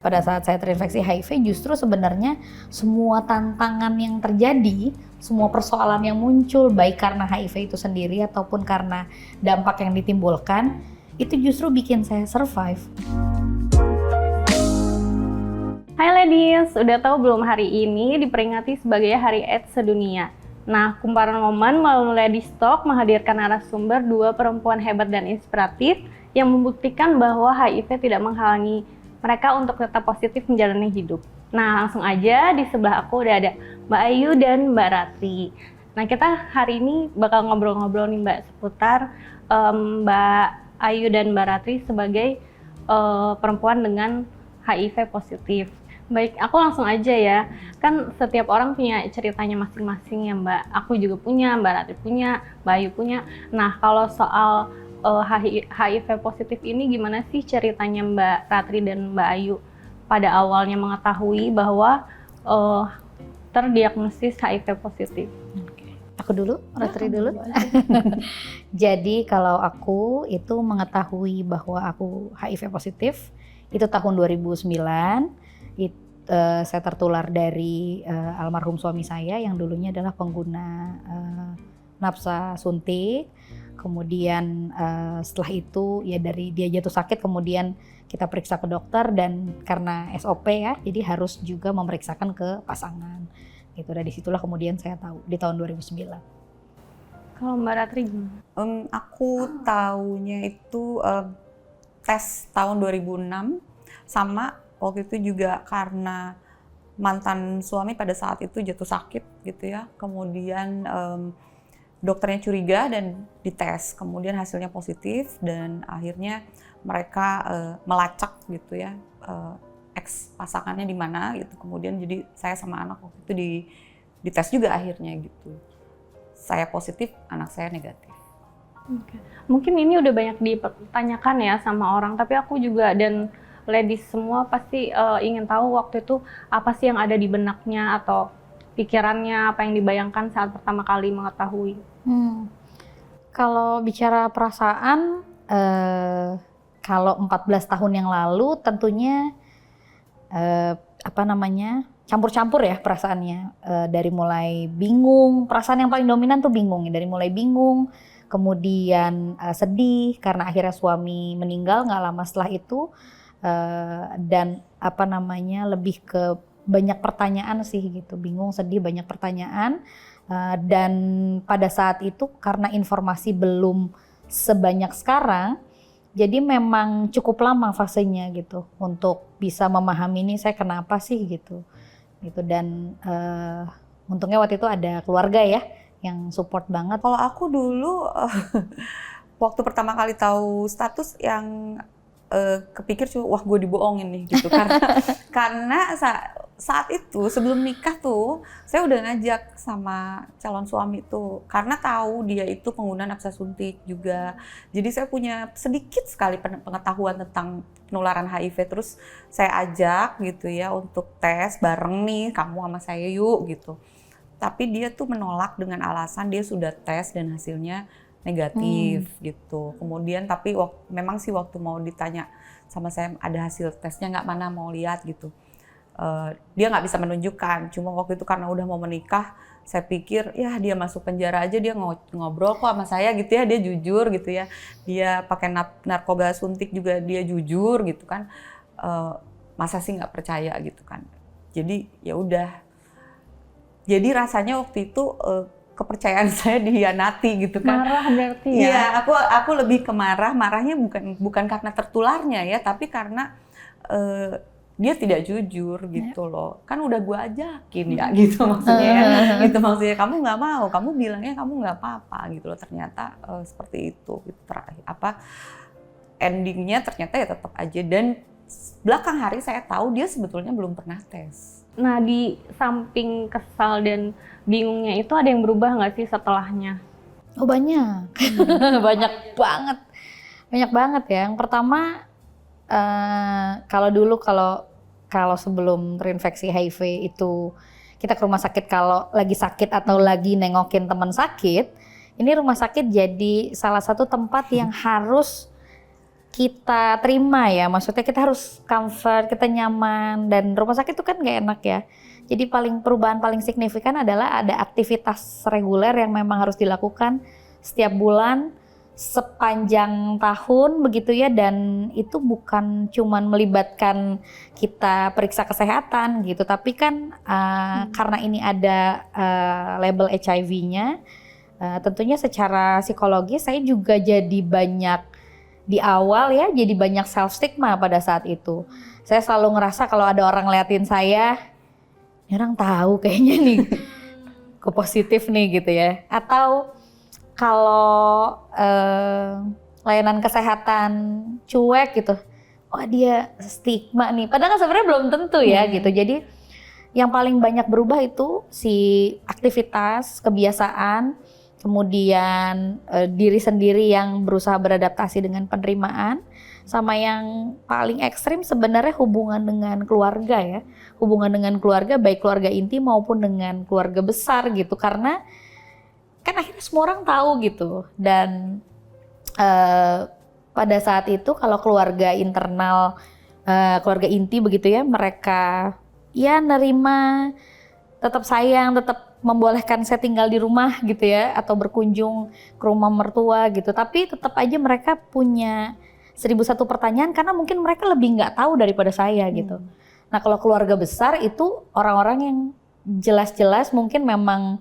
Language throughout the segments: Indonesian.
Pada saat saya terinfeksi HIV justru sebenarnya semua tantangan yang terjadi, semua persoalan yang muncul baik karena HIV itu sendiri ataupun karena dampak yang ditimbulkan, itu justru bikin saya survive. Hai ladies, udah tahu belum hari ini diperingati sebagai Hari AIDS sedunia? Nah, Kumparan Momen melalui Ladies Talk menghadirkan narasumber dua perempuan hebat dan inspiratif yang membuktikan bahwa HIV tidak menghalangi mereka untuk tetap positif menjalani hidup. Nah, langsung aja di sebelah aku udah ada Mbak Ayu dan Mbak Ratri. Nah, kita hari ini bakal ngobrol-ngobrol nih Mbak seputar Mbak Ayu dan Mbak Ratri sebagai perempuan dengan HIV positif. Baik, aku langsung aja ya. Kan setiap orang punya ceritanya masing-masing ya Mbak. Aku juga punya, Mbak Ratri punya, Mbak Ayu punya. Nah, kalau soal HIV positif ini gimana sih ceritanya Mbak Ratri dan Mbak Ayu pada awalnya mengetahui bahwa terdiagnosis HIV positif? Aku dulu, Ratri dulu. Jadi kalau aku itu mengetahui bahwa aku HIV positif itu tahun 2009. Saya tertular dari almarhum suami saya yang dulunya adalah pengguna nafsa suntik. Kemudian setelah itu ya dari dia jatuh sakit kemudian kita periksa ke dokter dan karena SOP ya jadi harus juga memeriksakan ke pasangan gitu. Dari situlah kemudian saya tahu di tahun 2009. Kalau Mbak Ratri gimana? Aku taunya itu tes tahun 2006 sama waktu itu juga karena mantan suami pada saat itu jatuh sakit gitu ya. Kemudian dokternya curiga dan dites, kemudian hasilnya positif dan akhirnya mereka melacak gitu ya ex pasangannya di mana gitu. Kemudian jadi saya sama anak waktu itu dites juga akhirnya gitu. Saya positif, anak saya negatif. Oke. Mungkin ini udah banyak dipertanyakan ya sama orang, tapi aku juga dan ladies semua pasti ingin tahu waktu itu apa sih yang ada di benaknya atau pikirannya, apa yang dibayangkan saat pertama kali mengetahui. Kalau bicara perasaan, kalau 14 tahun yang lalu tentunya campur-campur ya perasaannya. Dari mulai bingung, perasaan yang paling dominan tuh bingung ya. Dari mulai bingung, kemudian sedih karena akhirnya suami meninggal nggak lama setelah itu, dan lebih ke banyak pertanyaan sih gitu, bingung, sedih, banyak pertanyaan. Dan pada saat itu karena informasi belum sebanyak sekarang, jadi memang cukup lama fasenya gitu untuk bisa memahami ini saya kenapa sih gitu. Dan untungnya waktu itu ada keluarga ya yang support banget. Kalau aku dulu waktu pertama kali tahu status yang kepikir cuma wah gue dibohongin nih gitu karena saat itu sebelum nikah tuh saya udah ngajak sama calon suami tuh karena tahu dia itu pengguna nafsa suntik juga, jadi saya punya sedikit sekali pengetahuan tentang penularan HIV, terus saya ajak gitu ya untuk tes bareng nih kamu sama saya yuk gitu, tapi dia tuh menolak dengan alasan dia sudah tes dan hasilnya negatif gitu. Kemudian tapi memang sih waktu mau ditanya sama saya ada hasil tesnya nggak, mana mau lihat gitu. Dia nggak bisa menunjukkan. Cuma waktu itu karena udah mau menikah, saya pikir ya dia masuk penjara aja dia ngobrol kok sama saya gitu ya, dia jujur gitu ya. Dia pakai narkoba suntik juga dia jujur gitu kan. Masa sih nggak percaya gitu kan. Jadi ya udah. Jadi rasanya waktu itu kepercayaan saya dihianati gitu kan. Marah berarti ya? Iya, aku lebih ke marahnya bukan karena tertularnya ya, tapi karena dia tidak jujur gitu loh. Kan udah gue ajakin ya gitu maksudnya ya. Gitu maksudnya kamu nggak mau, kamu bilangnya kamu nggak apa-apa gitu loh. Ternyata seperti itu gitu. Endingnya ternyata ya tetap aja, dan belakang hari saya tahu dia sebetulnya belum pernah tes. Nah, di samping kesal dan bingungnya itu ada yang berubah nggak sih setelahnya? Oh banyak, banyak banget ya. Yang pertama kalau sebelum terinfeksi HIV itu kita ke rumah sakit kalau lagi sakit atau lagi nengokin teman sakit, ini rumah sakit jadi salah satu tempat yang harus kita terima ya, maksudnya kita harus comfort, kita nyaman, dan rumah sakit itu kan nggak enak ya. Jadi perubahan paling signifikan adalah ada aktivitas reguler yang memang harus dilakukan setiap bulan, sepanjang tahun begitu ya, dan itu bukan cuman melibatkan kita periksa kesehatan gitu, tapi kan karena ini ada label HIV-nya, tentunya secara psikologis saya juga jadi banyak di awal ya, jadi banyak self stigma pada saat itu. Saya selalu ngerasa kalau ada orang ngeliatin saya, ini orang tahu kayaknya nih ke positif nih gitu ya. Atau kalau layanan kesehatan cuek gitu, wah dia stigma nih. Padahal kan sebenarnya belum tentu ya gitu. Jadi yang paling banyak berubah itu si aktivitas, kebiasaan, kemudian diri sendiri yang berusaha beradaptasi dengan penerimaan, sama yang paling ekstrim sebenarnya hubungan dengan keluarga ya. Hubungan dengan keluarga, baik keluarga inti maupun dengan keluarga besar gitu. Karena kan akhirnya semua orang tahu gitu. Dan pada saat itu kalau keluarga internal, keluarga inti begitu ya, mereka ya nerima, tetap sayang, tetap membolehkan saya tinggal di rumah gitu ya, atau berkunjung ke rumah mertua gitu. Tapi tetap aja mereka punya 1001 pertanyaan karena mungkin mereka lebih nggak tahu daripada saya gitu. Nah kalau keluarga besar itu orang-orang yang jelas-jelas mungkin memang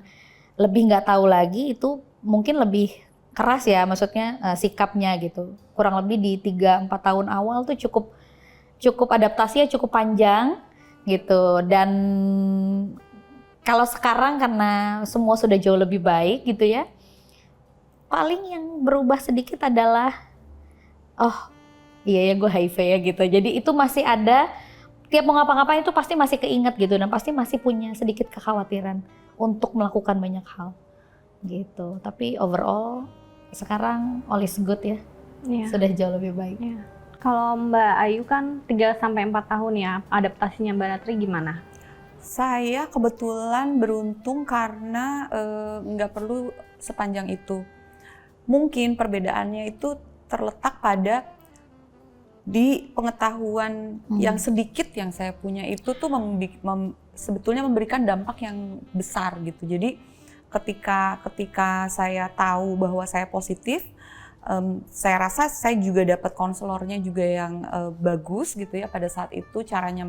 lebih nggak tahu lagi, itu mungkin lebih keras ya, maksudnya sikapnya gitu. Kurang lebih di 3-4 tahun awal tuh cukup adaptasinya cukup panjang gitu. Dan kalau sekarang karena semua sudah jauh lebih baik gitu ya, paling yang berubah sedikit adalah, oh iya ya gue HIV ya gitu. Jadi itu masih ada, tiap mau ngapa-ngapain itu pasti masih keinget gitu, dan pasti masih punya sedikit kekhawatiran untuk melakukan banyak hal gitu. Tapi overall sekarang all is good ya, sudah jauh lebih baik. Kalau Mbak Ayu kan 3-4 tahun ya, adaptasinya Mbak Ratri gimana? Saya kebetulan beruntung karena nggak perlu sepanjang itu. Mungkin perbedaannya itu terletak pada di pengetahuan yang sedikit yang saya punya itu tuh sebetulnya memberikan dampak yang besar gitu. Jadi ketika saya tahu bahwa saya positif, saya rasa saya juga dapat konselornya juga yang bagus gitu ya pada saat itu. Caranya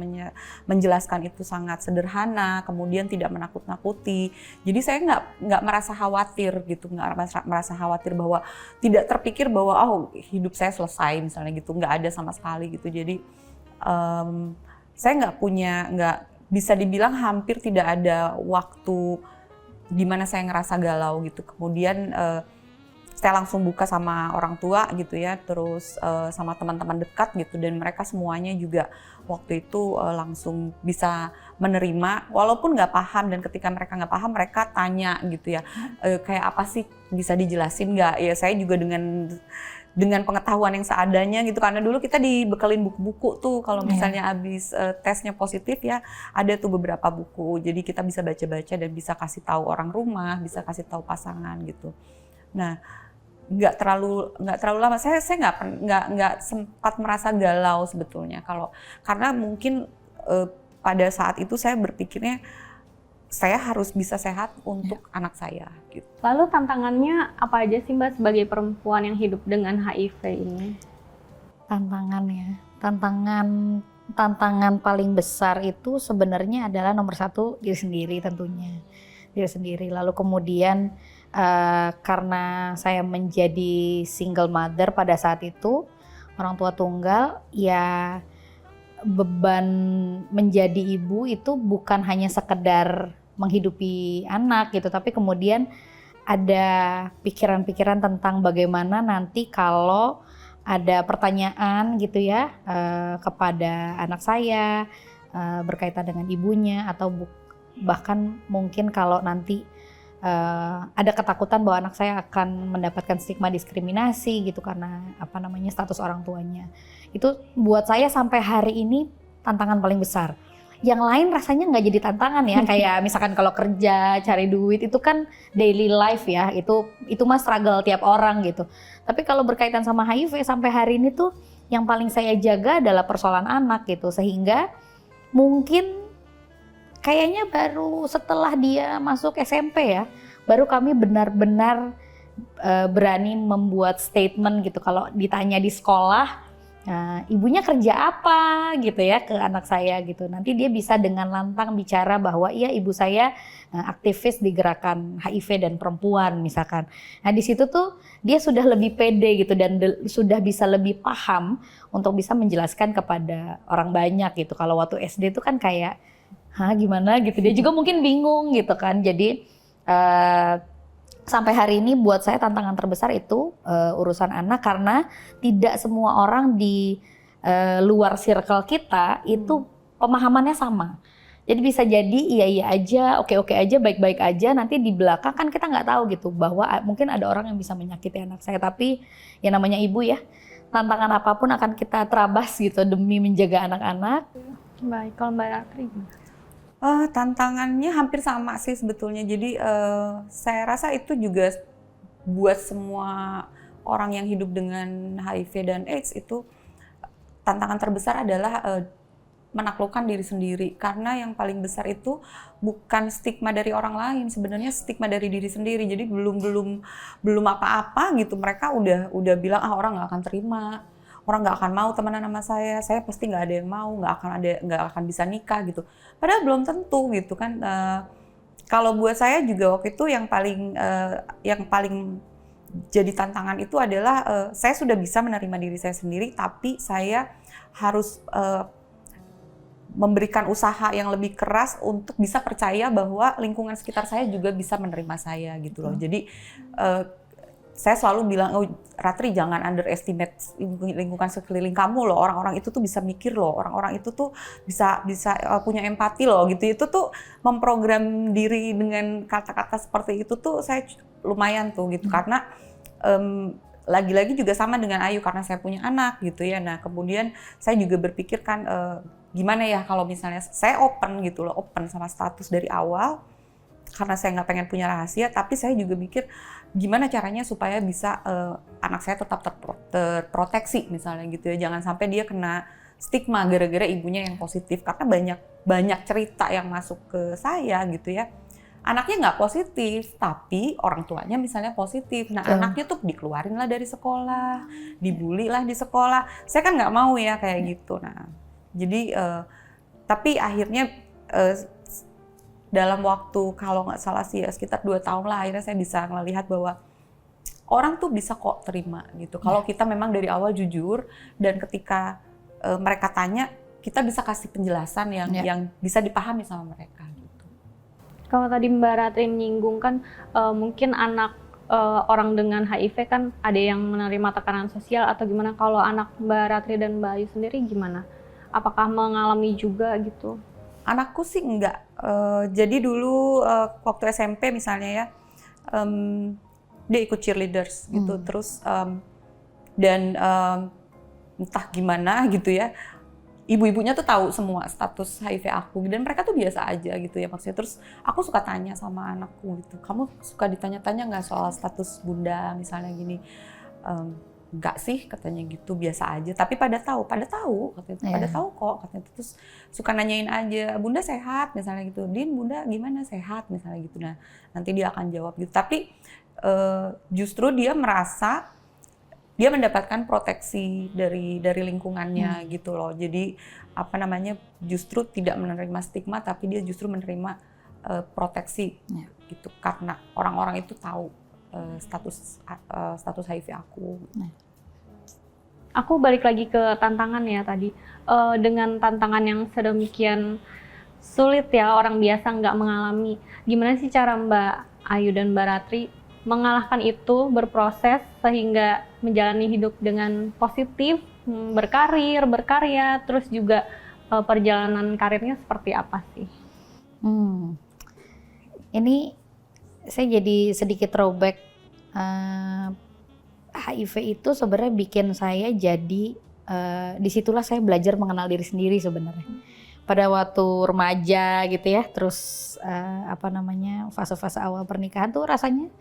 menjelaskan itu sangat sederhana, kemudian tidak menakut-nakuti. Jadi saya nggak merasa khawatir gitu, nggak merasa khawatir bahwa tidak terpikir bahwa hidup saya selesai misalnya gitu, nggak ada sama sekali gitu. Jadi saya nggak bisa dibilang hampir tidak ada waktu di mana saya ngerasa galau gitu. Kemudian saya langsung buka sama orang tua gitu ya, terus sama teman-teman dekat gitu, dan mereka semuanya juga waktu itu langsung bisa menerima walaupun nggak paham. Dan ketika mereka nggak paham, mereka tanya gitu ya, kayak apa sih, bisa dijelasin nggak? Ya saya juga dengan pengetahuan yang seadanya gitu, karena dulu kita dibekelin buku-buku tuh kalau misalnya habis tesnya positif ya, ada tuh beberapa buku, jadi kita bisa baca-baca dan bisa kasih tahu orang rumah, bisa kasih tahu pasangan gitu. Nah nggak terlalu lama, saya nggak sempat merasa galau sebetulnya karena mungkin pada saat itu saya berpikirnya saya harus bisa sehat untuk anak saya gitu. Lalu tantangannya apa aja sih Mbak sebagai perempuan yang hidup dengan HIV ini? Tantangan paling besar itu sebenarnya adalah nomor 1 diri sendiri tentunya, diri sendiri. Lalu kemudian karena saya menjadi single mother pada saat itu, orang tua tunggal, ya beban menjadi ibu itu bukan hanya sekedar menghidupi anak gitu, tapi kemudian ada pikiran-pikiran tentang bagaimana nanti kalau ada pertanyaan gitu ya kepada anak saya berkaitan dengan ibunya, atau bahkan mungkin kalau nanti ada ketakutan bahwa anak saya akan mendapatkan stigma diskriminasi gitu karena status orang tuanya. Itu buat saya sampai hari ini tantangan paling besar. Yang lain rasanya nggak jadi tantangan ya, kayak misalkan kalau kerja, cari duit itu kan daily life ya, itu mah struggle tiap orang gitu. Tapi kalau berkaitan sama HIV sampai hari ini tuh yang paling saya jaga adalah persoalan anak gitu, sehingga mungkin kayaknya baru setelah dia masuk SMP ya, baru kami benar-benar berani membuat statement gitu. Kalau ditanya di sekolah, ibunya kerja apa gitu ya ke anak saya gitu. Nanti dia bisa dengan lantang bicara bahwa iya ibu saya aktivis di gerakan HIV dan perempuan misalkan. Nah di situ tuh dia sudah lebih pede gitu dan sudah bisa lebih paham untuk bisa menjelaskan kepada orang banyak gitu. Kalau waktu SD tuh kan kayak, gimana gitu. Dia juga mungkin bingung gitu kan. Jadi sampai hari ini buat saya tantangan terbesar itu urusan anak, karena tidak semua orang di luar circle kita itu pemahamannya sama. Jadi bisa jadi iya aja, oke aja, baik-baik aja, nanti di belakang kan kita nggak tahu gitu bahwa mungkin ada orang yang bisa menyakiti anak saya. Tapi ya namanya ibu ya, tantangan apapun akan kita terabas gitu demi menjaga anak-anak. Baik, kalau Mbak Ratri gimana? Tantangannya hampir sama sih sebetulnya. Jadi saya rasa itu juga buat semua orang yang hidup dengan HIV dan AIDS itu tantangan terbesar adalah menaklukkan diri sendiri. Karena yang paling besar itu bukan stigma dari orang lain, sebenarnya stigma dari diri sendiri. Jadi belum apa-apa gitu mereka udah bilang orang nggak akan terima. Orang nggak akan mau temenan sama saya pasti nggak ada yang mau, nggak akan bisa nikah gitu. Padahal belum tentu gitu kan. Kalau buat saya juga waktu itu yang paling jadi tantangan itu adalah saya sudah bisa menerima diri saya sendiri, tapi saya harus memberikan usaha yang lebih keras untuk bisa percaya bahwa lingkungan sekitar saya juga bisa menerima saya gitu loh. Jadi saya selalu bilang, Ratri jangan underestimate lingkungan sekeliling kamu loh. Orang-orang itu tuh bisa mikir loh. Orang-orang itu tuh bisa punya empati loh gitu. Itu tuh memprogram diri dengan kata-kata seperti itu tuh saya lumayan tuh gitu. Karena lagi-lagi juga sama dengan Ayu karena saya punya anak gitu ya. Nah kemudian saya juga berpikir kan gimana ya kalau misalnya saya open gitu loh, open sama status dari awal. Karena saya nggak pengen punya rahasia, tapi saya juga mikir gimana caranya supaya bisa anak saya tetap terproteksi misalnya gitu ya. Jangan sampai dia kena stigma gara-gara ibunya yang positif. Karena banyak cerita yang masuk ke saya gitu ya. Anaknya nggak positif, tapi orang tuanya misalnya positif. Nah anaknya tuh dikeluarin lah dari sekolah, dibully lah di sekolah. Saya kan nggak mau ya kayak gitu. Nah jadi tapi akhirnya dalam waktu kalau nggak salah sih ya sekitar 2 tahun lah akhirnya saya bisa melihat bahwa orang tuh bisa kok terima gitu. Kalau kita memang dari awal jujur dan ketika mereka tanya kita bisa kasih penjelasan yang bisa dipahami sama mereka gitu. Kalau tadi Mbak Ratri menyinggung kan mungkin anak orang dengan HIV kan ada yang menerima tekanan sosial atau gimana. Kalau anak Mbak Ratri dan Mbak Ayu sendiri gimana? Apakah mengalami juga gitu? Anakku sih enggak. Jadi dulu waktu SMP misalnya ya, dia ikut cheerleaders gitu. Terus dan entah gimana gitu ya, ibu-ibunya tuh tahu semua status HIV aku dan mereka tuh biasa aja gitu ya maksudnya. Terus aku suka tanya sama anakku gitu, kamu suka ditanya-tanya nggak soal status bunda misalnya gini? Enggak sih katanya gitu, biasa aja. Tapi pada tahu katanya, pada tahu kok katanya. Terus suka nanyain aja, bunda sehat misalnya gitu, Din bunda gimana sehat misalnya gitu. Nah nanti dia akan jawab gitu. Tapi justru dia merasa dia mendapatkan proteksi dari lingkungannya gitu loh. Jadi apa namanya justru tidak menerima stigma, tapi dia justru menerima proteksi gitu karena orang-orang itu tahu status HIV aku. Aku balik lagi ke tantangan ya tadi. Dengan tantangan yang sedemikian sulit ya, orang biasa nggak mengalami. Gimana sih cara Mbak Ayu dan Mbak Ratri mengalahkan itu, berproses sehingga menjalani hidup dengan positif, berkarir, berkarya, terus juga perjalanan karirnya seperti apa sih? Ini saya jadi sedikit throwback. HIV itu sebenarnya bikin saya jadi disitulah saya belajar mengenal diri sendiri sebenarnya. Pada waktu remaja gitu ya, terus fase-fase awal pernikahan tuh rasanya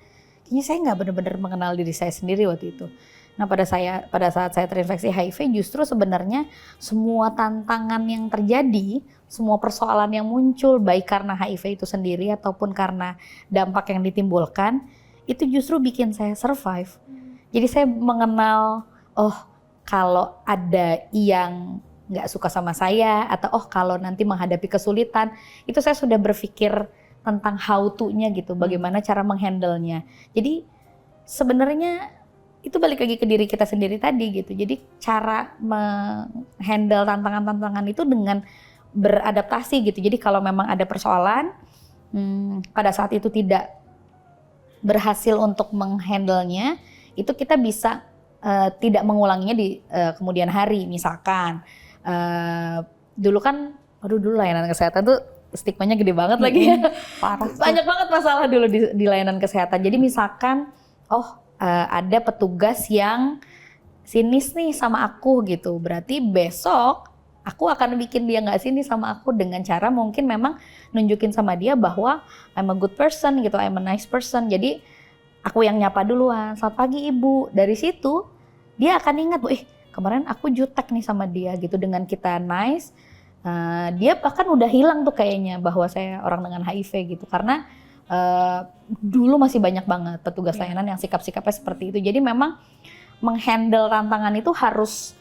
kayaknya saya nggak benar-benar mengenal diri saya sendiri waktu itu. Nah, pada saat saya terinfeksi HIV, justru sebenarnya semua tantangan yang terjadi, semua persoalan yang muncul, baik karena HIV itu sendiri ataupun karena dampak yang ditimbulkan, itu justru bikin saya survive. Jadi saya mengenal, oh kalau ada yang nggak suka sama saya, atau oh kalau nanti menghadapi kesulitan, itu saya sudah berpikir tentang how to-nya gitu, bagaimana cara menghandle-nya. Jadi sebenarnya itu balik lagi ke diri kita sendiri tadi gitu. Jadi cara menghandle tantangan-tantangan itu dengan beradaptasi gitu. Jadi kalau memang ada persoalan, pada saat itu tidak berhasil untuk menghandle-nya, itu kita bisa tidak mengulanginya di kemudian hari. Misalkan dulu kan, dulu layanan kesehatan tuh stigmanya gede banget lagi ya. Parah. Banyak banget masalah dulu di layanan kesehatan. Jadi misalkan, ada petugas yang sinis nih sama aku gitu, berarti besok aku akan bikin dia nggak sinis sama aku dengan cara mungkin memang nunjukin sama dia bahwa I'm a good person gitu, I'm a nice person. Jadi aku yang nyapa duluan, selamat pagi ibu. Dari situ dia akan ingat, kemarin aku jutek nih sama dia gitu. Dengan kita nice, dia bahkan udah hilang tuh kayaknya bahwa saya orang dengan HIV gitu, karena dulu masih banyak banget petugas layanan yang sikap-sikapnya seperti itu. Jadi memang menghandle tantangan itu harus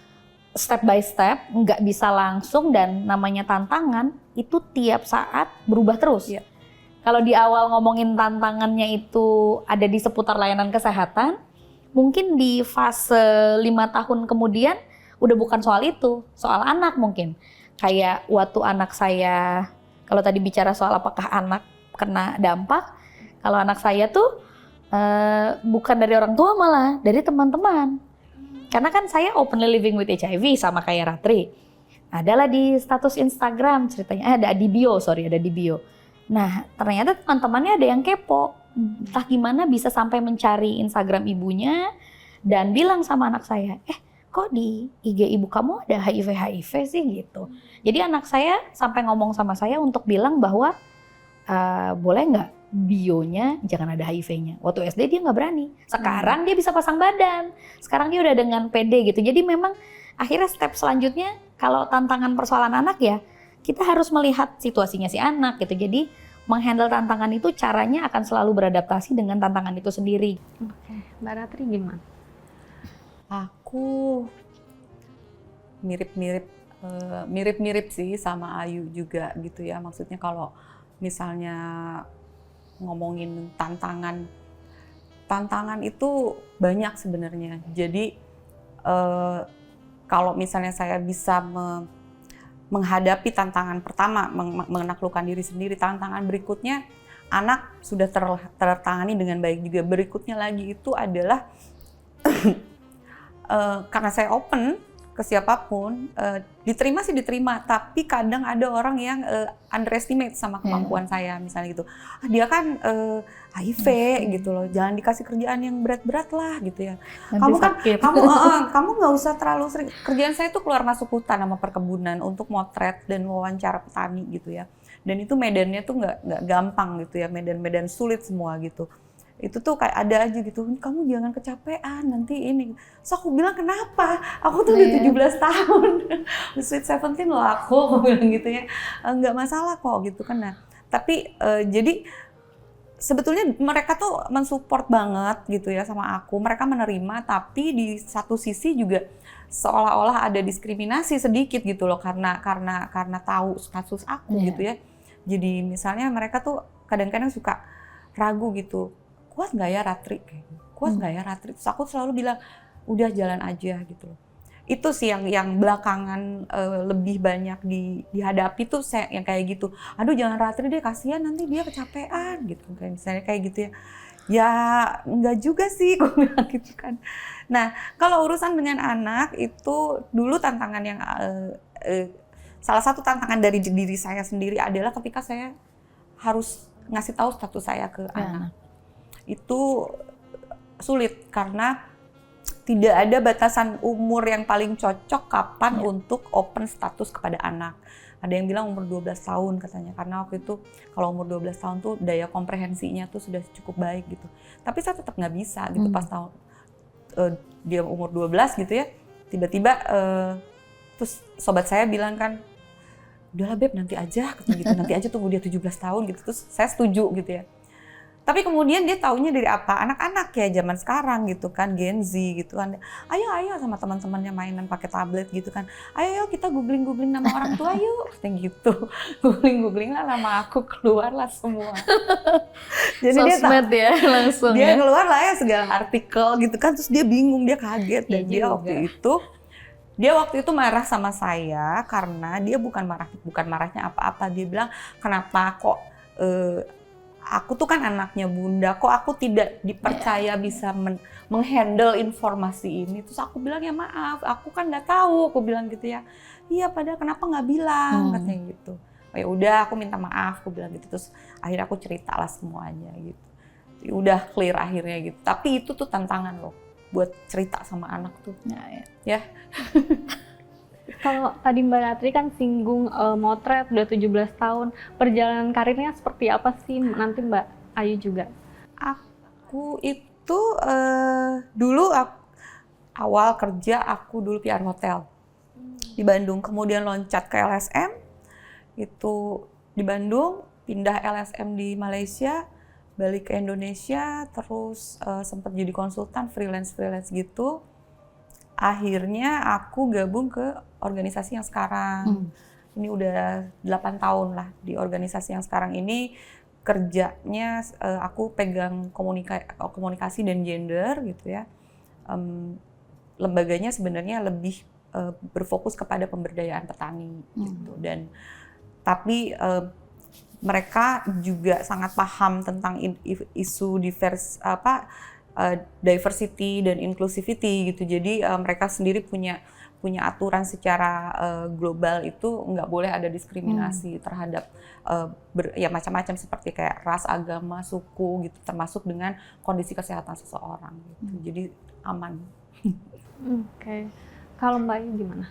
step by step, nggak bisa langsung, dan namanya tantangan itu tiap saat berubah terus. Yeah. Kalau di awal ngomongin tantangannya itu ada di seputar layanan kesehatan, mungkin di fase 5 tahun kemudian udah bukan soal itu, soal anak mungkin. Kayak waktu anak saya, kalau tadi bicara soal apakah anak kena dampak, kalau anak saya tuh bukan dari orang tua, malah dari teman-teman. Karena kan saya openly living with HIV sama kayak Ratri. Adalah di status Instagram ceritanya, ada di bio. Nah, ternyata teman-temannya ada yang kepo. Entah gimana bisa sampai mencari Instagram ibunya dan bilang sama anak saya, kok di IG ibu kamu ada HIV sih gitu. Jadi anak saya sampai ngomong sama saya untuk bilang bahwa boleh nggak bionya jangan ada HIV-nya. Waktu SD dia nggak berani. Sekarang dia bisa pasang badan. Sekarang dia udah dengan PD gitu. Jadi memang akhirnya step selanjutnya kalau tantangan persoalan anak ya, kita harus melihat situasinya si anak gitu. Jadi menghandle tantangan itu caranya akan selalu beradaptasi dengan tantangan itu sendiri. Oke, Mbak Ratri gimana? Aku mirip-mirip sih sama Ayu juga gitu ya. Maksudnya kalau misalnya ngomongin tantangan itu banyak sebenarnya. Jadi kalau misalnya saya bisa menghadapi tantangan pertama, menaklukkan diri sendiri, tantangan berikutnya anak sudah tertangani dengan baik juga. Berikutnya lagi itu adalah karena saya open ke siapapun, diterima sih diterima, tapi kadang ada orang yang underestimate sama kemampuan saya, misalnya gitu. Dia kan HIV gitu loh, jangan dikasih kerjaan yang berat-berat lah gitu ya. Nanti Kamu nggak usah terlalu sering. Kerjaan saya tuh keluar masuk hutan sama perkebunan untuk motret dan wawancara petani gitu ya. Dan itu medannya tuh nggak gampang gitu ya, medan-medan sulit semua gitu. Itu tuh kayak ada aja gitu, kamu jangan kecapean nanti ini. So aku bilang kenapa? Aku tuh udah 17 tahun, sweet 17 loh aku bilang gitu ya. Nggak masalah kok gitu kan. Nah, tapi jadi sebetulnya mereka tuh mensupport banget gitu ya sama aku. Mereka menerima, tapi di satu sisi juga seolah-olah ada diskriminasi sedikit gitu loh karena tahu status aku gitu ya. Jadi misalnya mereka tuh kadang-kadang suka ragu gitu. Kuat nggak ya Ratri? Kuat nggak ya Ratri? Terus aku selalu bilang, udah jalan aja gitu. Itu sih yang belakangan lebih banyak dihadapi tuh yang kayak gitu. Aduh jangan Ratri deh, kasihan nanti dia kecapean gitu. Kayak misalnya kayak gitu ya. Ya nggak juga sih, gue bilang gitu kan. Nah kalau urusan dengan anak itu dulu tantangan yang salah satu tantangan dari diri saya sendiri adalah ketika saya harus ngasih tahu status saya ke anak. Itu sulit karena tidak ada batasan umur yang paling cocok kapan untuk open status kepada anak. Ada yang bilang umur 12 tahun katanya, karena waktu itu kalau umur 12 tahun tuh daya komprehensinya tuh sudah cukup baik gitu. Tapi saya tetap nggak bisa gitu pas tahun dia umur 12 gitu ya, tiba-tiba terus sobat saya bilang kan, udahlah Beb nanti aja, gitu, nanti aja tunggu dia 17 tahun gitu, terus saya setuju gitu ya. Tapi kemudian dia taunya dari apa? Anak-anak ya zaman sekarang gitu kan, Gen Z gitu kan. Ayo sama teman-temannya mainan pakai tablet gitu kan. Ayo kita googling nama orang tua yuk. Kayak gitu. Googling lah nama aku, keluarlah semua. Jadi Sosmed ya langsung dia ya. keluar lah ya segala artikel gitu kan, terus dia bingung, dia kaget dan dia waktu itu marah sama saya karena dia bukan marahnya apa-apa. Dia bilang, "Kenapa kok aku tuh kan anaknya Bunda, kok aku tidak dipercaya bisa menghandle informasi ini?" Terus aku bilang, "Ya maaf, aku kan nggak tahu." Aku bilang gitu ya. "Iya, padahal kenapa nggak bilang?" Katanya gitu. "Oh ya udah, aku minta maaf," aku bilang gitu. Terus akhirnya aku ceritalah semuanya gitu. Ya udah clear akhirnya gitu. Tapi itu tuh tantangan loh buat cerita sama anak tuh. Ya. Kalau tadi Mbak Ratri kan singgung motret udah 17 tahun, perjalanan karirnya seperti apa sih nanti Mbak Ayu juga? Aku itu dulu awal kerja aku dulu PR hotel di Bandung, kemudian loncat ke LSM, itu di Bandung, pindah LSM di Malaysia, balik ke Indonesia, terus sempat jadi konsultan freelance gitu. Akhirnya aku gabung ke organisasi yang sekarang. Ini udah 8 tahun lah di organisasi yang sekarang ini. Kerjanya aku pegang komunikasi dan gender gitu ya. Lembaganya sebenarnya lebih berfokus kepada pemberdayaan petani gitu. Dan tapi mereka juga sangat paham tentang isu diversity dan inclusivity gitu. Jadi mereka sendiri punya aturan secara global itu nggak boleh ada diskriminasi terhadap ya macam-macam seperti kayak ras, agama, suku gitu, termasuk dengan kondisi kesehatan seseorang gitu. Jadi aman. Oke. Kalau Mbak Ayu gimana?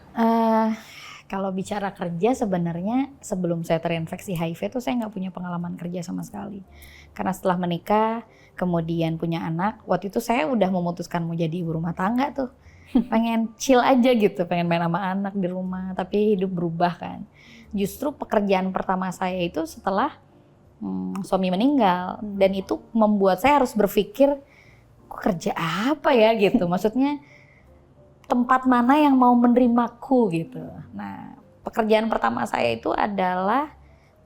Kalau bicara kerja sebenarnya sebelum saya terinfeksi HIV tuh saya nggak punya pengalaman kerja sama sekali. Karena setelah menikah, kemudian punya anak, waktu itu saya udah memutuskan mau jadi ibu rumah tangga tuh. Pengen chill aja gitu, pengen main sama anak di rumah, tapi hidup berubah kan. Justru pekerjaan pertama saya itu setelah suami meninggal, dan itu membuat saya harus berpikir, kok kerja apa ya gitu, maksudnya tempat mana yang mau menerimaku gitu. Nah, pekerjaan pertama saya itu adalah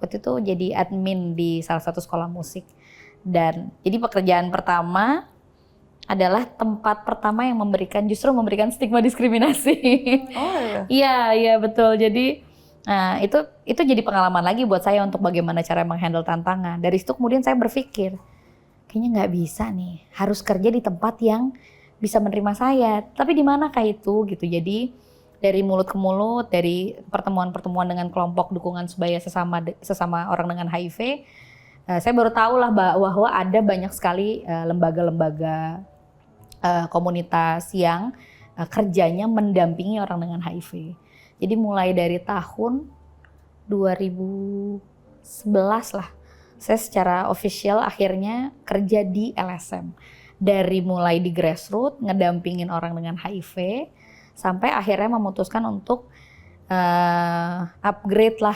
waktu itu jadi admin di salah satu sekolah musik. Dan jadi pekerjaan pertama adalah tempat pertama yang justru memberikan stigma diskriminasi. Oh Iya betul. Jadi nah, itu jadi pengalaman lagi buat saya untuk bagaimana cara menghandle tantangan. Dari situ kemudian saya berpikir, kayaknya nggak bisa nih, harus kerja di tempat yang bisa menerima saya. Tapi di manakah itu gitu. Jadi dari mulut ke mulut, dari pertemuan-pertemuan dengan kelompok dukungan sebaya sesama orang dengan HIV, saya baru tahu lah bahwa ada banyak sekali lembaga-lembaga komunitas yang kerjanya mendampingi orang dengan HIV. Jadi mulai dari tahun 2011 lah, saya secara official akhirnya kerja di LSM. Dari mulai di grassroots, ngedampingin orang dengan HIV, sampai akhirnya memutuskan untuk upgrade lah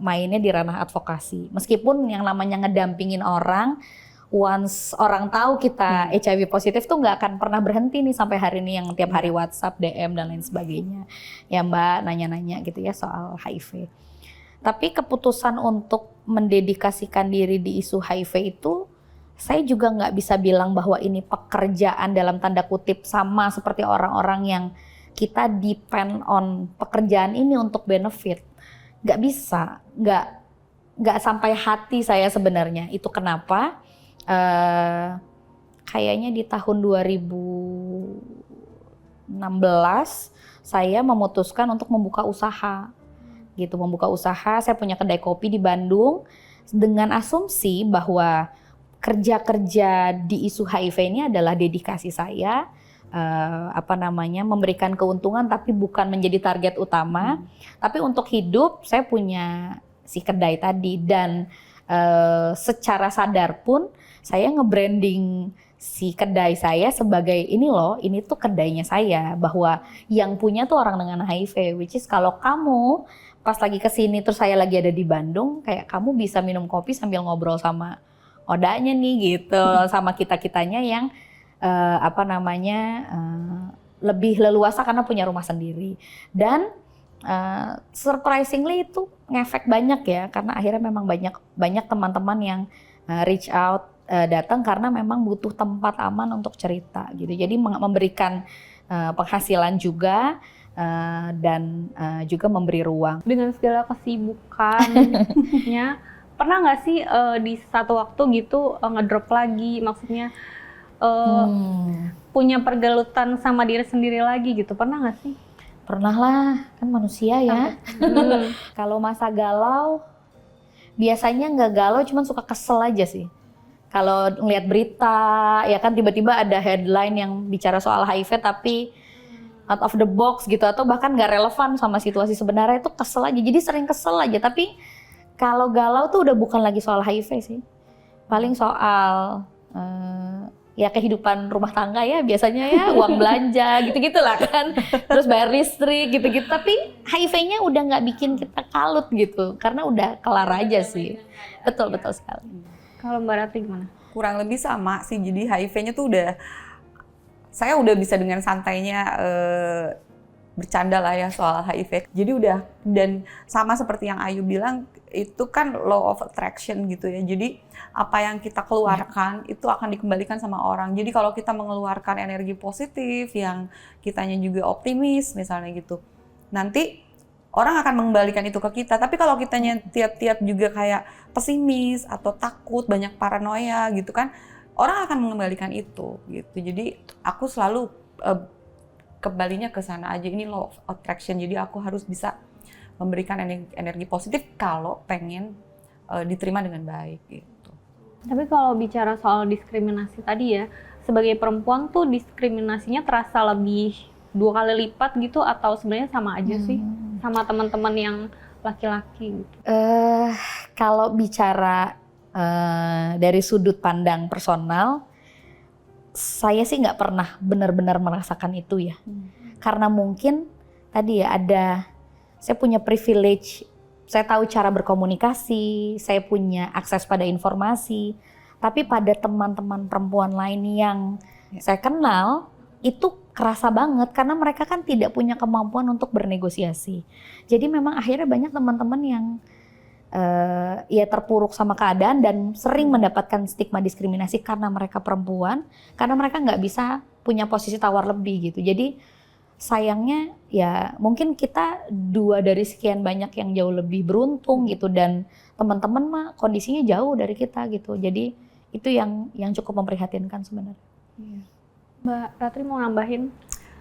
mainnya di ranah advokasi. Meskipun yang namanya ngedampingin orang, once orang tahu kita HIV positif tuh nggak akan pernah berhenti nih sampai hari ini, yang tiap hari WhatsApp, DM dan lain sebagainya. Ya Mbak nanya-nanya gitu ya soal HIV. Tapi keputusan untuk mendedikasikan diri di isu HIV itu, saya juga nggak bisa bilang bahwa ini pekerjaan dalam tanda kutip sama seperti orang-orang yang kita depend on pekerjaan ini untuk benefit. Nggak bisa, nggak sampai hati saya sebenarnya. Itu kenapa kayaknya di tahun 2016 saya memutuskan untuk membuka usaha. Gitu, membuka usaha. Saya punya kedai kopi di Bandung dengan asumsi bahwa kerja-kerja di isu HIV ini adalah dedikasi saya, memberikan keuntungan tapi bukan menjadi target utama. Tapi untuk hidup saya punya si kedai tadi, dan secara sadar pun saya nge-branding si kedai saya sebagai ini loh, ini tuh kedainya saya, bahwa yang punya tuh orang dengan HIV, which is kalau kamu pas lagi kesini terus saya lagi ada di Bandung, kayak kamu bisa minum kopi sambil ngobrol sama odanya nih gitu, sama kita-kitanya yang lebih leluasa karena punya rumah sendiri. Dan surprisingly itu ngefek banyak ya, karena akhirnya memang banyak teman-teman yang reach out, datang karena memang butuh tempat aman untuk cerita gitu. Jadi memberikan penghasilan juga dan juga memberi ruang. Dengan segala kesibukannya, pernah nggak sih di satu waktu gitu ngedrop lagi, maksudnya punya pergelutan sama diri sendiri lagi gitu, pernah nggak sih? Pernah lah, kan manusia ya. Kalau masa galau, biasanya nggak galau, cuman suka kesel aja sih. Kalau ngeliat berita, ya kan tiba-tiba ada headline yang bicara soal HIV tapi out of the box gitu, atau bahkan nggak relevan sama situasi sebenarnya, itu kesel aja. Jadi sering kesel aja, tapi kalau galau tuh udah bukan lagi soal HIV sih. Paling soal ya kehidupan rumah tangga ya, biasanya ya uang belanja gitu-gitu lah kan. Terus bayar listrik gitu-gitu, tapi HIV-nya udah nggak bikin kita kalut gitu, karena udah kelar aja sih. Betul sekali. Kalau Mbak Ratri gimana? Kurang lebih sama sih, jadi HIV-nya tuh saya udah bisa dengan santainya bercanda lah ya soal HIV. Jadi udah, dan sama seperti yang Ayu bilang, itu kan law of attraction gitu ya. Jadi apa yang kita keluarkan itu akan dikembalikan sama orang. Jadi kalau kita mengeluarkan energi positif yang kitanya juga optimis misalnya gitu, nanti orang akan mengembalikan itu ke kita. Tapi kalau kitanya tiap-tiap juga kayak pesimis atau takut, banyak paranoia gitu kan, orang akan mengembalikan itu gitu. Jadi aku selalu kembalinya ke sana aja, ini law of attraction. Jadi aku harus bisa memberikan energi positif kalau pengen diterima dengan baik gitu. Tapi kalau bicara soal diskriminasi tadi ya, sebagai perempuan tuh diskriminasinya terasa lebih 2 kali lipat gitu, atau sebenarnya sama aja sih sama teman-teman yang laki-laki gitu? Kalau bicara dari sudut pandang personal, saya sih nggak pernah benar-benar merasakan itu ya. Karena mungkin tadi ya saya punya privilege, saya tahu cara berkomunikasi, saya punya akses pada informasi, tapi pada teman-teman perempuan lain yang saya kenal, itu kerasa banget karena mereka kan tidak punya kemampuan untuk bernegosiasi. Jadi memang akhirnya banyak teman-teman yang ya terpuruk sama keadaan dan sering mendapatkan stigma diskriminasi karena mereka perempuan, karena mereka nggak bisa punya posisi tawar lebih gitu. Jadi sayangnya ya mungkin kita 2 dari sekian banyak yang jauh lebih beruntung gitu, dan teman-teman mah kondisinya jauh dari kita gitu. Jadi itu yang cukup memprihatinkan sebenarnya. Mbak Ratri mau nambahin?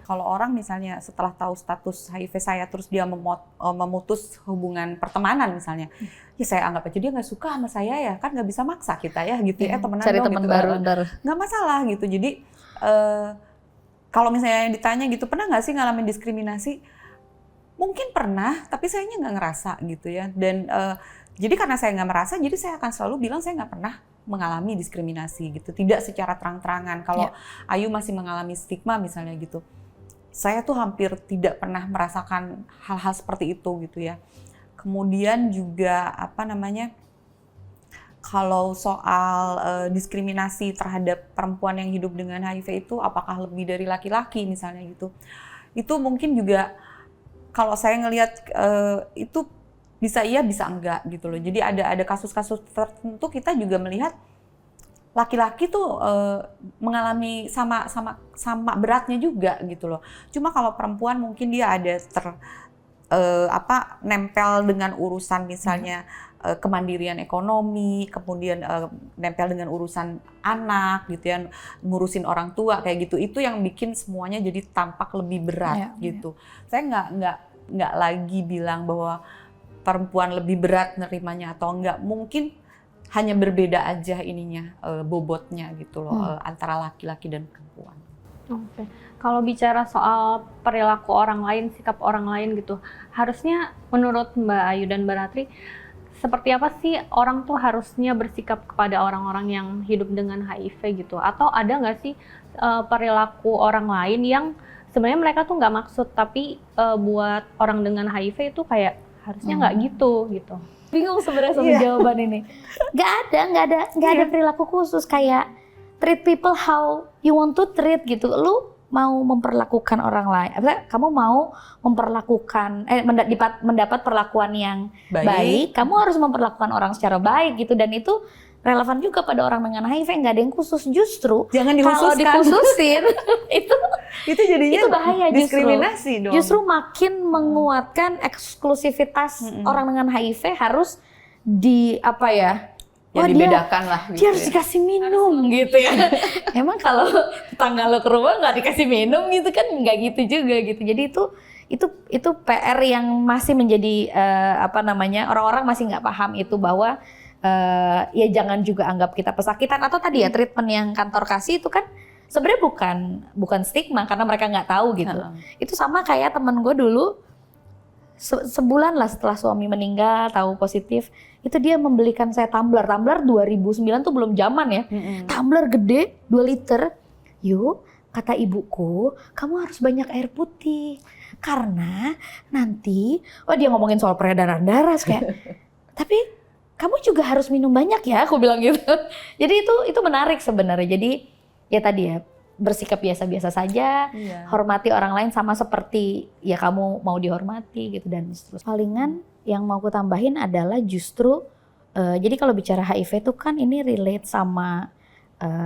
Kalau orang misalnya setelah tahu status HIV saya terus dia memutus hubungan pertemanan misalnya, ya saya anggap aja dia nggak suka sama saya ya, kan nggak bisa maksa kita ya gitu ya, temenan cari dong teman gitu, baru nggak masalah gitu. Jadi kalau misalnya ditanya gitu, pernah nggak sih ngalamin diskriminasi? Mungkin pernah, tapi sayanya nggak ngerasa gitu ya. Dan jadi karena saya nggak merasa, jadi saya akan selalu bilang saya nggak pernah mengalami diskriminasi gitu, tidak secara terang-terangan. Kalau Ayu masih mengalami stigma misalnya gitu, saya tuh hampir tidak pernah merasakan hal-hal seperti itu gitu ya. Kemudian juga kalau soal diskriminasi terhadap perempuan yang hidup dengan HIV itu apakah lebih dari laki-laki misalnya gitu, itu mungkin juga kalau saya ngelihat itu bisa iya bisa enggak gitu loh. Jadi ada kasus-kasus tertentu kita juga melihat laki-laki tuh mengalami sama beratnya juga gitu loh. Cuma kalau perempuan mungkin dia ada nempel dengan urusan misalnya kemandirian ekonomi, kemudian nempel dengan urusan anak gitu ya, ngurusin orang tua kayak gitu. Itu yang bikin semuanya jadi tampak lebih berat gitu. Saya nggak lagi bilang bahwa perempuan lebih berat nerimanya atau enggak, mungkin hanya berbeda aja ininya, bobotnya gitu loh, antara laki-laki dan perempuan. Oke. Kalau bicara soal perilaku orang lain, sikap orang lain gitu, harusnya menurut Mbak Ayu dan Mbak Ratri, seperti apa sih orang tuh harusnya bersikap kepada orang-orang yang hidup dengan HIV gitu? Atau ada nggak sih perilaku orang lain yang sebenarnya mereka tuh nggak maksud, tapi buat orang dengan HIV itu kayak harusnya nggak gitu. Bingung sebenarnya sama jawaban ini. Nggak ada perilaku khusus, kayak treat people how you want to treat gitu. Lu mau memperlakukan orang lain, kamu mau memperlakukan mendapat perlakuan yang baik, kamu harus memperlakukan orang secara baik gitu, dan itu relevan juga pada orang dengan HIV. Nggak ada yang khusus, justru jangan kalau dikhususin itu jadinya itu bahaya, diskriminasi dong. Justru makin menguatkan eksklusivitas orang dengan HIV. Harus dibedakan lah gitu. Dia harus dikasih minum gitu ya. Emang kalau tetangga lo ke rumah nggak dikasih minum gitu kan, nggak gitu juga gitu. Jadi itu PR yang masih menjadi orang-orang masih nggak paham itu, bahwa ya jangan juga anggap kita pesakitan. Atau tadi ya treatment yang kantor kasih itu kan sebenarnya bukan stigma karena mereka nggak tahu gitu. Itu sama kayak temen gue dulu, sebulan lah setelah suami meninggal tahu positif, itu dia membelikan saya tumbler 2009 tuh belum zaman ya. Tumbler gede 2 liter. Yuk, kata ibuku, kamu harus banyak air putih karena nanti dia ngomongin soal peredaran darah kayak tapi kamu juga harus minum banyak ya, aku bilang gitu. Jadi itu menarik sebenarnya. Jadi ya tadi ya, bersikap biasa-biasa saja, hormati orang lain sama seperti ya kamu mau dihormati gitu, dan seterusnya. Palingan yang mau aku tambahin adalah justru jadi kalau bicara HIV itu kan ini relate sama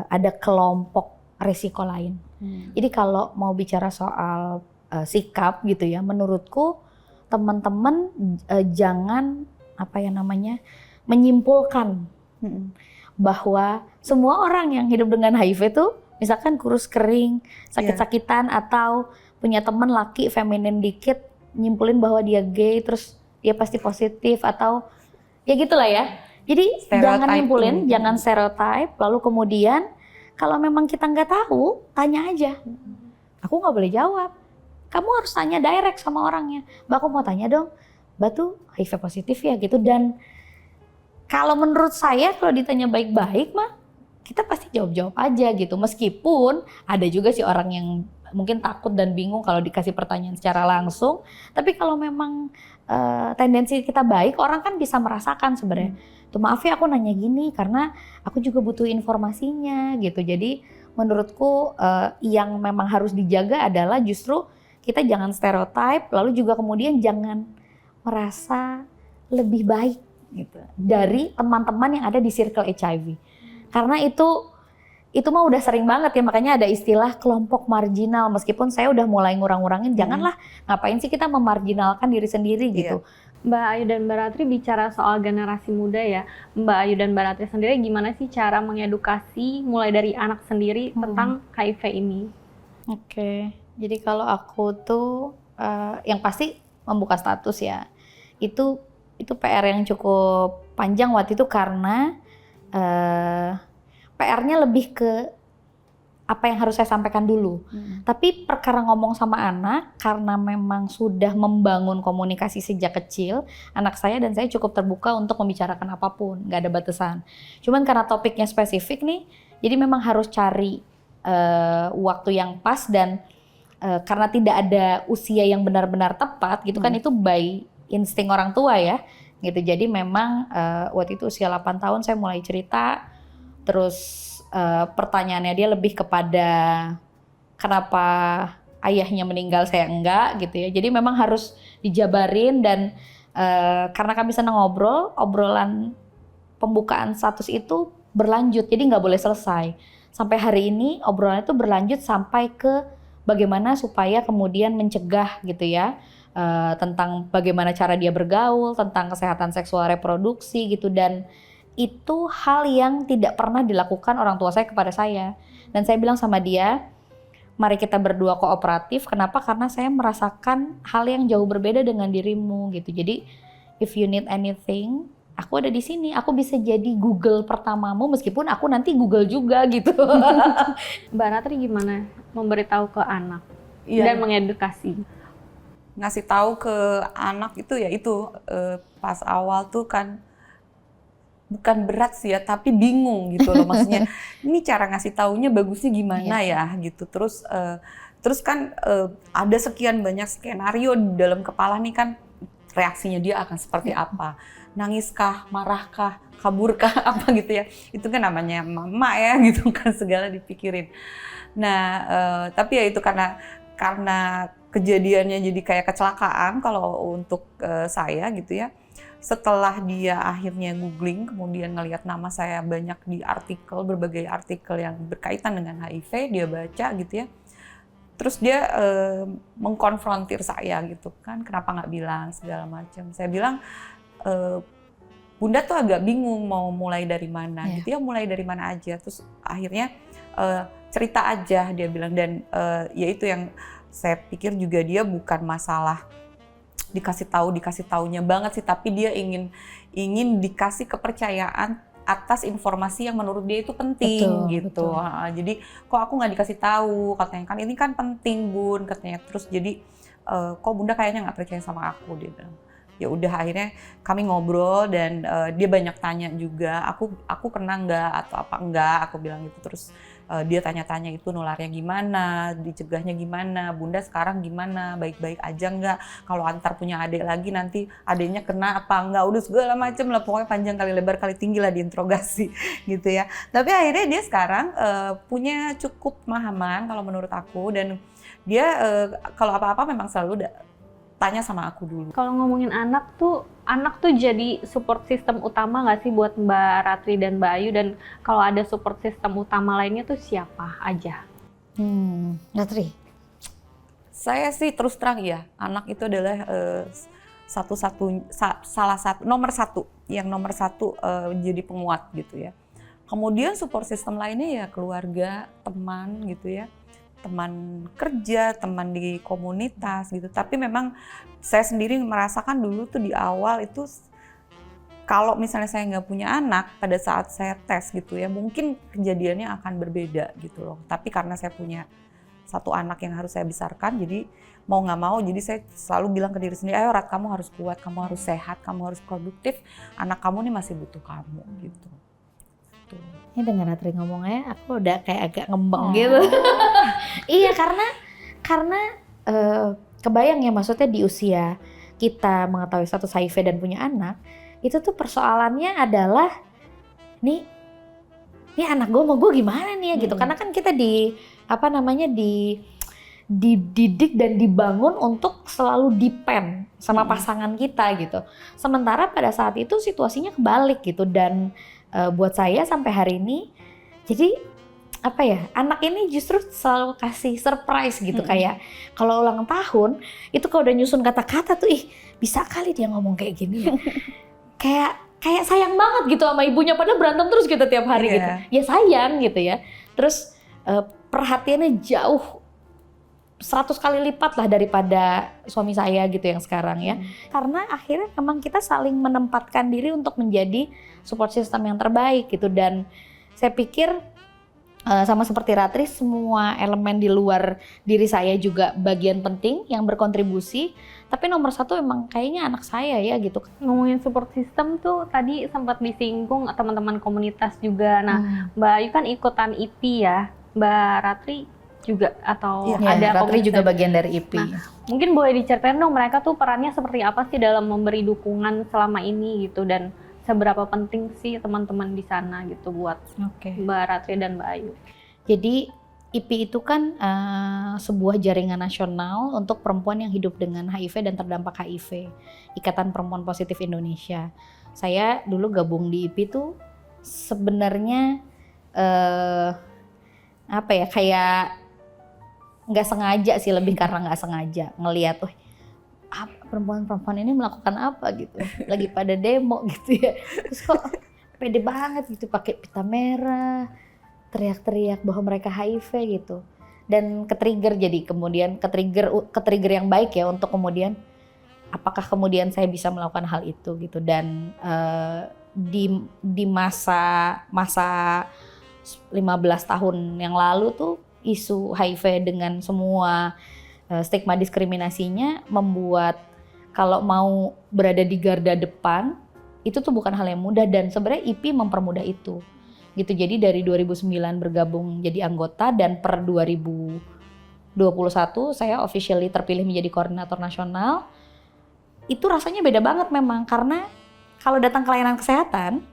ada kelompok resiko lain. Jadi kalau mau bicara soal sikap gitu ya, menurutku teman-teman jangan menyimpulkan bahwa semua orang yang hidup dengan HIV itu misalkan kurus kering, sakit-sakitan, atau punya teman laki feminin dikit, nyimpulin bahwa dia gay, terus dia pasti positif, atau ya gitulah ya. Jadi jangan nyimpulin, jangan stereotype, lalu kemudian kalau memang kita nggak tahu, tanya aja. Aku nggak boleh jawab. Kamu harus tanya direct sama orangnya. Mbak, aku mau tanya dong, Mbak tuh HIV positif ya gitu. Dan kalau menurut saya kalau ditanya baik-baik mah, kita pasti jawab-jawab aja gitu. Meskipun ada juga sih orang yang mungkin takut dan bingung kalau dikasih pertanyaan secara langsung. Tapi kalau memang tendensi kita baik, orang kan bisa merasakan sebenarnya. Tuh maaf ya aku nanya gini karena aku juga butuh informasinya gitu. Jadi menurutku yang memang harus dijaga adalah justru kita jangan stereotype, lalu juga kemudian jangan merasa lebih baik gitu dari teman-teman yang ada di circle HIV. Karena itu mah udah sering banget ya, makanya ada istilah kelompok marginal. Meskipun saya udah mulai ngurang-ngurangin, janganlah, ngapain sih kita memarginalkan diri sendiri gitu. Mbak Ayu dan Mbak Ratri bicara soal generasi muda ya. Mbak Ayu dan Mbak Ratri sendiri gimana sih cara mengedukasi mulai dari anak sendiri tentang HIV ini? Oke, jadi kalau aku tuh yang pasti membuka status ya. Itu PR yang cukup panjang waktu itu karena PR-nya lebih ke apa yang harus saya sampaikan dulu. Tapi perkara ngomong sama anak, karena memang sudah membangun komunikasi sejak kecil, anak saya dan saya cukup terbuka untuk membicarakan apapun, nggak ada batasan. Cuman karena topiknya spesifik nih, jadi memang harus cari waktu yang pas, dan karena tidak ada usia yang benar-benar tepat gitu kan, itu by insting orang tua ya. Gitu. Jadi memang waktu itu usia 8 tahun saya mulai cerita, terus pertanyaannya dia lebih kepada kenapa ayahnya meninggal saya enggak gitu ya. Jadi memang harus dijabarin, dan karena kami senang ngobrol, obrolan pembukaan status itu berlanjut, jadi nggak boleh selesai. Sampai hari ini obrolan itu berlanjut sampai ke bagaimana supaya kemudian mencegah gitu ya. Tentang bagaimana cara dia bergaul, tentang kesehatan seksual reproduksi gitu, dan itu hal yang tidak pernah dilakukan orang tua saya kepada saya. Dan saya bilang sama dia, mari kita berdua kooperatif. Kenapa? Karena saya merasakan hal yang jauh berbeda dengan dirimu gitu. Jadi if you need anything, aku ada di sini. Aku bisa jadi Google pertamamu, meskipun aku nanti Google juga gitu. Mbak Ratri gimana memberitahu ke anak dan mengedukasi? Ngasih tahu ke anak itu ya itu pas awal tuh kan bukan berat sih ya, tapi bingung gitu loh. Maksudnya ini cara ngasih taunya bagusnya gimana ya gitu. Terus kan ada sekian banyak skenario di dalam kepala nih kan, reaksinya dia akan seperti apa. Nangiskah, marahkah, kaburkah, apa gitu ya. Itu kan namanya mama ya gitu kan, segala dipikirin. Nah, tapi ya itu karena kejadiannya jadi kayak kecelakaan kalau untuk saya gitu ya. Setelah dia akhirnya googling, kemudian ngelihat nama saya banyak di artikel, berbagai artikel yang berkaitan dengan HIV, dia baca gitu ya. Terus dia mengkonfrontir saya gitu kan, kenapa nggak bilang segala macam. Saya bilang, Bunda tuh agak bingung mau mulai dari mana gitu ya, mulai dari mana aja. Terus akhirnya cerita aja dia bilang, dan ya itu yang saya pikir juga dia bukan masalah dikasih taunya banget sih, tapi dia ingin dikasih kepercayaan atas informasi yang menurut dia itu penting gitu. Jadi kok aku nggak dikasih tahu, katanya kan ini kan penting Bun, katanya. Terus jadi kok Bunda kayaknya nggak percaya sama aku, dia bilang. Ya udah akhirnya kami ngobrol dan dia banyak tanya juga, aku kena nggak atau apa enggak, aku bilang gitu. Terus dia tanya-tanya itu nularnya gimana, dicegahnya gimana, Bunda sekarang gimana, baik-baik aja nggak, kalau antar punya adik lagi nanti adiknya kena apa enggak, udah segala macem lah, pokoknya panjang kali lebar kali tinggi lah diinterogasi gitu ya. Tapi akhirnya dia sekarang punya cukup pemahaman kalau menurut aku, dan dia kalau apa-apa memang selalu tanya sama aku dulu. Kalau ngomongin anak tuh jadi support system utama nggak sih buat Mbak Ratri dan Mbak Ayu? Dan kalau ada support system utama lainnya tuh siapa aja? Ratri? Saya sih terus terang ya, anak itu adalah nomor satu jadi penguat gitu ya. Kemudian support system lainnya ya keluarga, teman gitu ya. Teman kerja, teman di komunitas gitu. Tapi memang saya sendiri merasakan dulu tuh di awal itu, kalau misalnya saya nggak punya anak pada saat saya tes gitu ya, mungkin kejadiannya akan berbeda gitu loh. Tapi karena saya punya satu anak yang harus saya besarkan, jadi mau nggak mau, jadi saya selalu bilang ke diri sendiri, ayo Rat, kamu harus kuat, kamu harus sehat, kamu harus produktif, anak kamu nih masih butuh kamu gitu. Ini dengan Ratri ngomongnya, aku udah kayak agak ngembang gitu. Iya, karena kebayang ya, maksudnya di usia kita mengetahui status HIV dan punya anak, itu tuh persoalannya adalah nih anak gue mau gue gimana nih ya gitu. Karena kan kita dididik dan dibangun untuk selalu depend sama pasangan kita gitu. Sementara pada saat itu situasinya kebalik gitu, dan buat saya sampai hari ini, jadi apa ya, anak ini justru selalu kasih surprise gitu. Kayak kalau ulang tahun itu kalau udah nyusun kata-kata tuh, bisa kali dia ngomong kayak gini ya. kayak sayang banget gitu sama ibunya, padahal berantem terus gitu tiap hari gitu. Ya sayang gitu ya. Terus perhatiannya jauh 100 kali lipat lah daripada suami saya gitu yang sekarang ya. Karena akhirnya memang kita saling menempatkan diri untuk menjadi support system yang terbaik gitu. Dan saya pikir sama seperti Ratri, semua elemen di luar diri saya juga bagian penting yang berkontribusi. Tapi nomor satu emang kayaknya anak saya ya gitu. Ngomongin support system tuh tadi sempat disinggung teman-teman komunitas juga. Nah, Mbak Ayu kan ikutan IP ya, Mbak Ratri juga atau ada Ratri juga bagian dari IP. Nah, mungkin boleh diceritain dong mereka tuh perannya seperti apa sih dalam memberi dukungan selama ini gitu, dan seberapa penting sih teman-teman di sana gitu buat Mbak Ratri dan Mbak Ayu. Jadi IP itu kan sebuah jaringan nasional untuk perempuan yang hidup dengan HIV dan terdampak HIV, Ikatan Perempuan Positif Indonesia. Saya dulu gabung di IP tuh sebenarnya kayak nggak sengaja sih, lebih karena nggak sengaja ngelihat perempuan-perempuan ini melakukan apa gitu, lagi pada demo gitu ya, terus kok pede banget gitu pakai pita merah, teriak-teriak bahwa mereka HIV gitu, dan ke-trigger yang baik ya untuk kemudian apakah kemudian saya bisa melakukan hal itu gitu. Dan di masa 15 tahun yang lalu tuh isu HIV dengan semua stigma diskriminasinya membuat kalau mau berada di garda depan itu tuh bukan hal yang mudah dan sebenarnya IP mempermudah itu. Gitu. Jadi dari 2009 bergabung jadi anggota dan per 2021 saya officially terpilih menjadi koordinator nasional. Itu rasanya beda banget memang karena kalau datang ke layanan kesehatan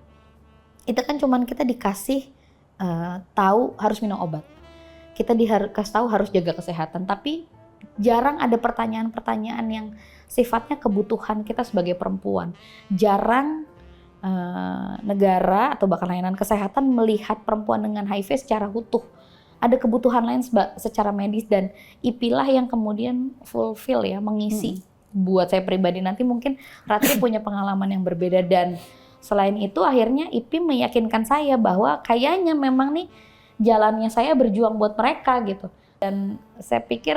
itu kan cuman kita dikasih tahu harus minum obat. Kita dikasih tahu harus jaga kesehatan, tapi jarang ada pertanyaan-pertanyaan yang sifatnya kebutuhan kita sebagai perempuan. Jarang negara atau bahkan layanan kesehatan melihat perempuan dengan HIV secara utuh. Ada kebutuhan lain secara medis dan IP lah yang kemudian fulfill ya, mengisi. Buat saya pribadi nanti mungkin Ratri punya pengalaman yang berbeda dan selain itu akhirnya IP meyakinkan saya bahwa kayaknya memang nih jalannya saya berjuang buat mereka gitu. Dan saya pikir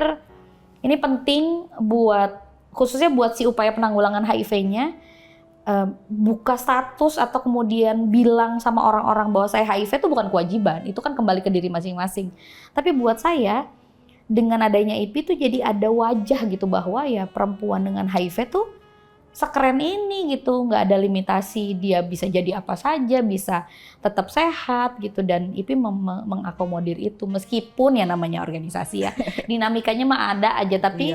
ini penting buat khususnya buat si upaya penanggulangan HIV-nya. Buka status atau kemudian bilang sama orang-orang bahwa saya HIV itu bukan kewajiban, itu kan kembali ke diri masing-masing. Tapi buat saya dengan adanya IP itu jadi ada wajah gitu bahwa ya perempuan dengan HIV tuh sekeren ini gitu, nggak ada limitasi, dia bisa jadi apa saja, bisa tetap sehat gitu dan IP mengakomodir itu meskipun ya namanya organisasi ya dinamikanya mah ada aja tapi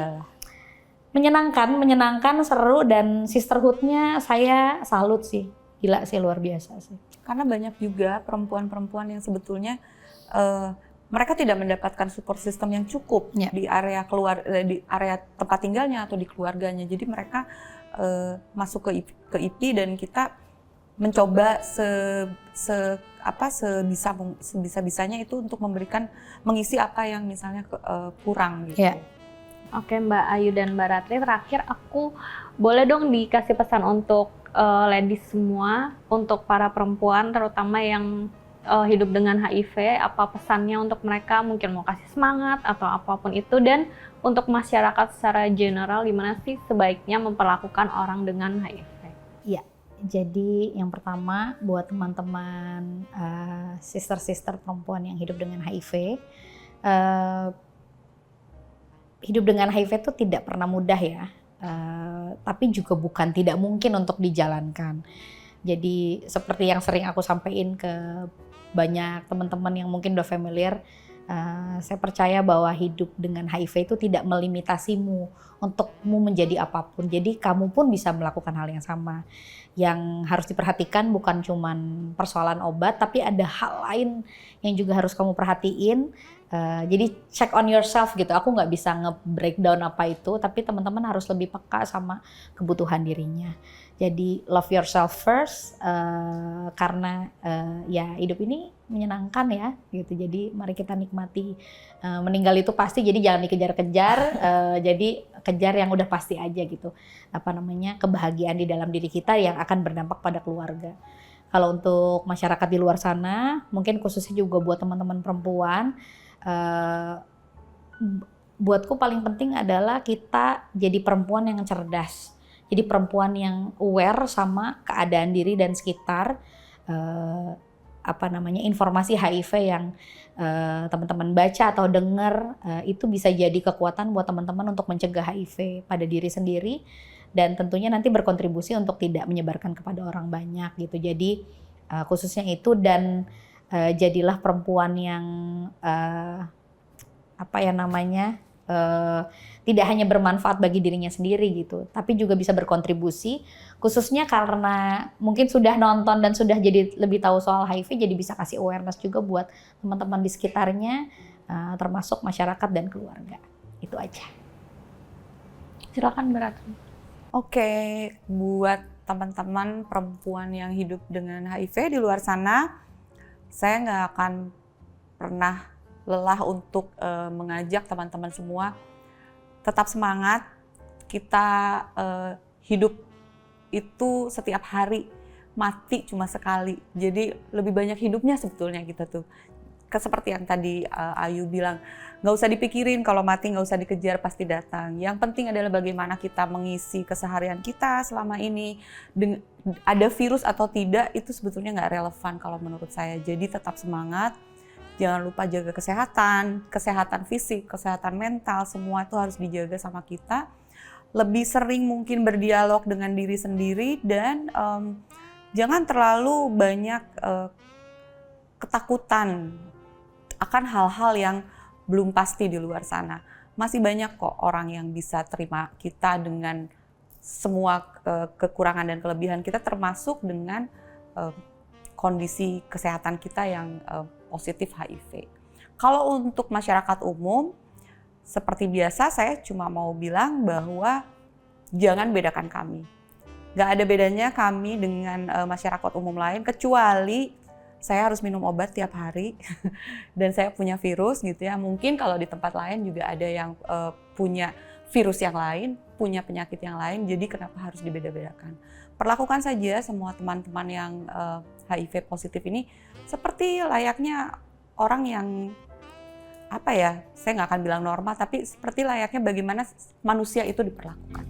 menyenangkan, seru dan sisterhood-nya saya salut sih. Gila sih, luar biasa sih. Karena banyak juga perempuan-perempuan yang sebetulnya mereka tidak mendapatkan support system yang cukup di area di area tempat tinggalnya atau di keluarganya. Jadi mereka masuk ke IP dan kita mencoba sebisa-bisanya itu untuk mengisi apa yang misalnya kurang gitu. Yeah. Oke Mbak Ayu dan Mbak Ratri, terakhir aku boleh dong dikasih pesan untuk ladies semua, untuk para perempuan terutama yang hidup dengan HIV, apa pesannya untuk mereka, mungkin mau kasih semangat atau apapun itu, dan untuk masyarakat secara general gimana sih sebaiknya memperlakukan orang dengan HIV? Iya, jadi yang pertama buat teman-teman sister-sister perempuan yang hidup dengan HIV, hidup dengan HIV itu tidak pernah mudah ya, tapi juga bukan tidak mungkin untuk dijalankan. Jadi seperti yang sering aku sampaikan ke banyak teman-teman yang mungkin udah familiar, saya percaya bahwa hidup dengan HIV itu tidak melimitasimu untukmu menjadi apapun. Jadi kamu pun bisa melakukan hal yang sama. Yang harus diperhatikan bukan cuman persoalan obat, tapi ada hal lain yang juga harus kamu perhatiin. Jadi check on yourself gitu. Aku nggak bisa nge-breakdown apa itu, tapi teman-teman harus lebih peka sama kebutuhan dirinya. Jadi love yourself first, karena ya hidup ini menyenangkan ya gitu. Jadi mari kita nikmati. Meninggal itu pasti, jadi jangan dikejar-kejar. Jadi kejar yang udah pasti aja gitu. Apa namanya, kebahagiaan di dalam diri kita yang akan berdampak pada keluarga. Kalau untuk masyarakat di luar sana, mungkin khususnya juga buat teman-teman perempuan, buatku paling penting adalah kita jadi perempuan yang cerdas. Jadi perempuan yang aware sama keadaan diri dan sekitar, informasi HIV yang teman-teman baca atau dengar, itu bisa jadi kekuatan buat teman-teman untuk mencegah HIV pada diri sendiri dan tentunya nanti berkontribusi untuk tidak menyebarkan kepada orang banyak gitu. Jadi khususnya itu dan jadilah perempuan yang tidak hanya bermanfaat bagi dirinya sendiri gitu, tapi juga bisa berkontribusi, khususnya karena mungkin sudah nonton dan sudah jadi lebih tahu soal HIV, jadi bisa kasih awareness juga buat teman-teman di sekitarnya, termasuk masyarakat dan keluarga. Itu aja. Silakan Mbak Ratri. Oke, buat teman-teman perempuan yang hidup dengan HIV di luar sana, saya nggak akan pernah lelah untuk mengajak teman-teman semua tetap semangat. Kita hidup itu setiap hari, mati cuma sekali. Jadi lebih banyak hidupnya sebetulnya kita tuh. Seperti yang tadi Ayu bilang, nggak usah dipikirin kalau mati, nggak usah dikejar, pasti datang. Yang penting adalah bagaimana kita mengisi keseharian kita selama ini. Ada virus atau tidak, itu sebetulnya nggak relevan kalau menurut saya. Jadi tetap semangat. Jangan lupa jaga kesehatan fisik, kesehatan mental, semua itu harus dijaga sama kita. Lebih sering mungkin berdialog dengan diri sendiri dan jangan terlalu banyak ketakutan akan hal-hal yang belum pasti di luar sana. Masih banyak kok orang yang bisa terima kita dengan semua kekurangan dan kelebihan kita, termasuk dengan kondisi kesehatan kita yang positif HIV. Kalau untuk masyarakat umum, seperti biasa saya cuma mau bilang bahwa jangan bedakan kami. Gak ada bedanya kami dengan masyarakat umum lain, kecuali saya harus minum obat tiap hari dan saya punya virus gitu ya. Mungkin kalau di tempat lain juga ada yang punya virus yang lain, punya penyakit yang lain, jadi kenapa harus dibeda-bedakan? Perlakukan saja semua teman-teman yang HIV positif ini seperti layaknya orang yang apa ya, saya nggak akan bilang normal, tapi seperti layaknya bagaimana manusia itu diperlakukan.